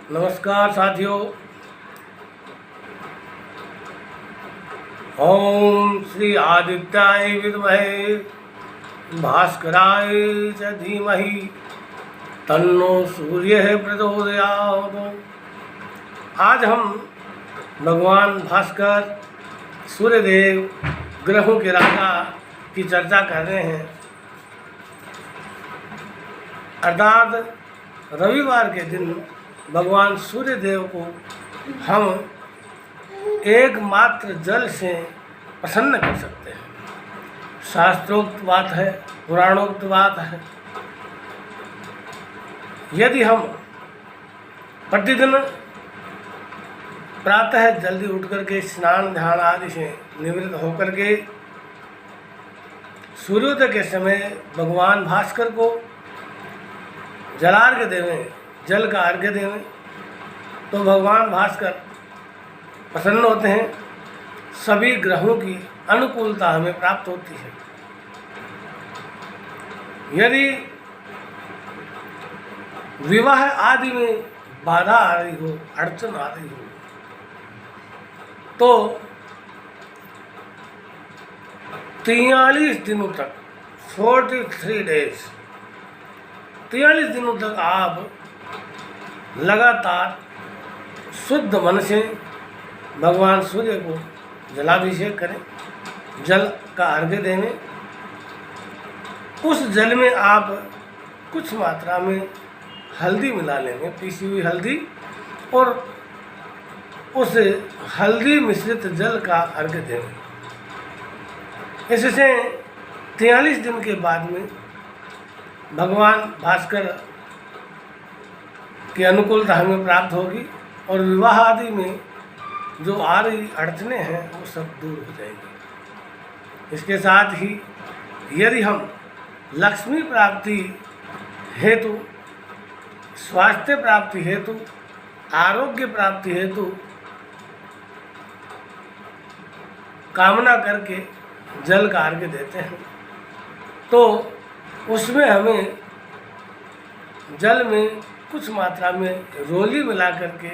नमस्कार साथियों। ओम श्री आदित्याय विद्महे भास्कराय च धीमहि तन्नो सूर्यः प्रचोदयात्। आज हम भगवान भास्कर सूर्यदेव ग्रहों के राजा की चर्चा कर रहे हैं। अर्थात रविवार के दिन भगवान सूर्यदेव को हम एकमात्र जल से प्रसन्न कर सकते हैं। शास्त्रोक्त बात है, पुराणोक्त बात है। यदि हम प्रतिदिन प्रातः जल्दी उठ करके स्नान ध्यान आदि से निवृत्त होकर के सूर्योदय के समय भगवान भास्कर को जलार्घ्य देवें, जल का अर्घ्य देवें, तो भगवान भास्कर प्रसन्न होते हैं। सभी ग्रहों की अनुकूलता हमें प्राप्त होती है। यदि विवाह आदि में बाधा आ रही हो, अड़चन आ रही हो, तो 43 दिनों तक 43 डेज 43 दिनों तक आप लगातार शुद्ध मन से भगवान सूर्य को जलाभिषेक करें, जल का अर्घ्य देने। उस जल में आप कुछ मात्रा में हल्दी मिला लेंगे, पीसी हुई हल्दी, और उस हल्दी मिश्रित जल का अर्घ्य देंगे। इससे 43 दिन के बाद में भगवान भास्कर की अनुकूलता हमें प्राप्त होगी और विवाह आदि में जो आ रही अड़चनें हैं वो सब दूर हो जाएगी। इसके साथ ही यदि हम लक्ष्मी प्राप्ति हेतु, स्वास्थ्य प्राप्ति हेतु, आरोग्य प्राप्ति हेतु कामना करके जल का अर्घ्य देते हैं, तो उसमें हमें जल में कुछ मात्रा में रोली मिला करके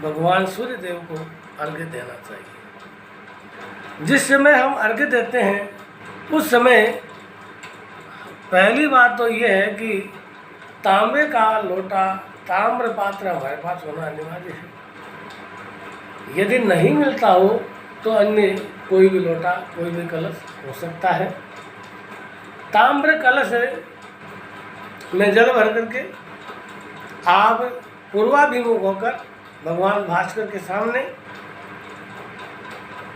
भगवान सूर्यदेव को अर्घ्य देना चाहिए। जिस समय हम अर्घ्य देते हैं उस समय पहली बात तो ये है कि तांबे का लोटा, ताम्र पात्र हमारे पास होना अनिवार्य है। यदि नहीं मिलता हो तो अन्य कोई भी लोटा, कोई भी कलश हो सकता है। ताम्र कलश में जल भर करके आप पूर्वाभिमुख होकर भगवान भास्कर के सामने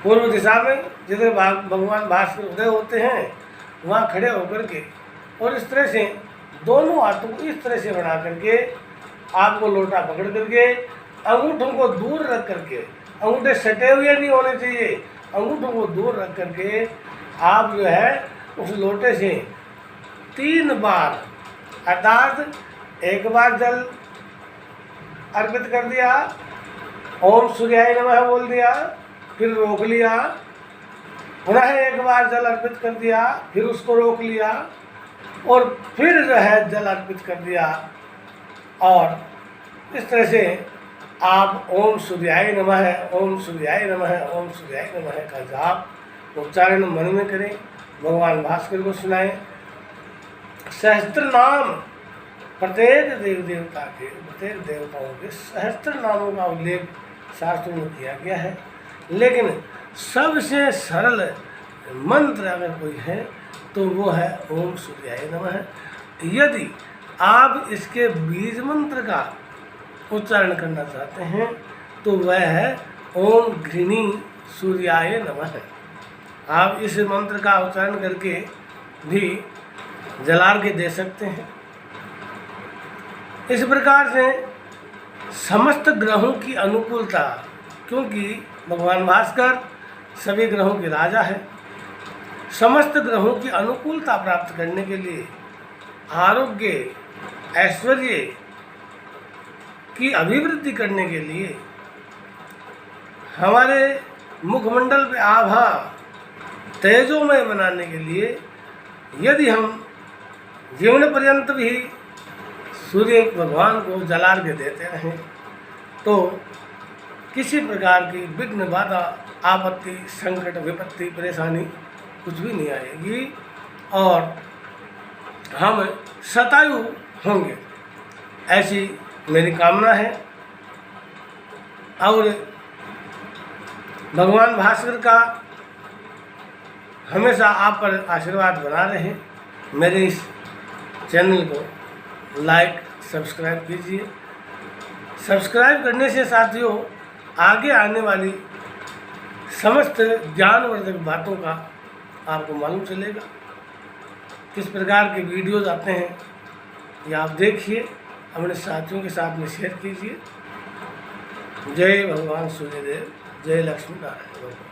पूर्व दिशा में जिधर भगवान भास्कर उदय होते हैं वहाँ खड़े होकर के, और इस तरह से दोनों हाथों को इस तरह से बना करके आपको लोटा पकड़ करके अंगूठों को दूर रख करके, अंगूठे सटे हुए नहीं होने चाहिए, अंगूठों को दूर रख करके आप जो है उस लोटे से 3 बार, अर्थात एक बार जल अर्पित कर दिया, ओम सूर्याय नमः बोल दिया, फिर रोक लिया, पुनः एक बार जल अर्पित कर दिया, फिर उसको रोक लिया, और फिर जो है जल अर्पित कर दिया। और इस तरह से आप ओम सूर्याय नमः, ओम सूर्याय नमः, ओम सूर्याय नमः का जाप उच्चारण मन में करें, भगवान भास्कर को सुनाएं। सहस्त्र नाम प्रत्येक प्रत्येक देवताओं के सहस्त्र नामों का उल्लेख शास्त्रों में किया गया है, लेकिन सबसे सरल मंत्र अगर कोई है तो वो है ओम सूर्याय नमः। यदि आप इसके बीज मंत्र का उच्चारण करना चाहते हैं तो वह है ओम घृणी सूर्याय नमः। आप इस मंत्र का उच्चारण करके भी जलार्घ्य दे सकते हैं। इस प्रकार से समस्त ग्रहों की अनुकूलता, क्योंकि भगवान भास्कर सभी ग्रहों के राजा है, समस्त ग्रहों की अनुकूलता प्राप्त करने के लिए, आरोग्य ऐश्वर्य की अभिवृद्धि करने के लिए, हमारे मुखमंडल पे आभा तेजोमय बनाने के लिए, यदि हम जीवन पर्यंत भी सूर्य भगवान को जलार्घ्य देते रहें तो किसी प्रकार की विघ्न बाधा आपत्ति संकट विपत्ति परेशानी कुछ भी नहीं आएगी और हम शतायु होंगे, ऐसी मेरी कामना है। और भगवान भास्कर का हमेशा आप पर आशीर्वाद बना रहे। मेरे इस चैनल को लाइक सब्सक्राइब कीजिए। सब्सक्राइब करने से साथियों आगे आने वाली समस्त ज्ञानवर्धक बातों का आपको मालूम चलेगा। किस प्रकार के वीडियोज आते हैं ये आप देखिए, अपने साथियों के साथ में शेयर कीजिए। जय भगवान सूर्यदेव, जय लक्ष्मी नारायण।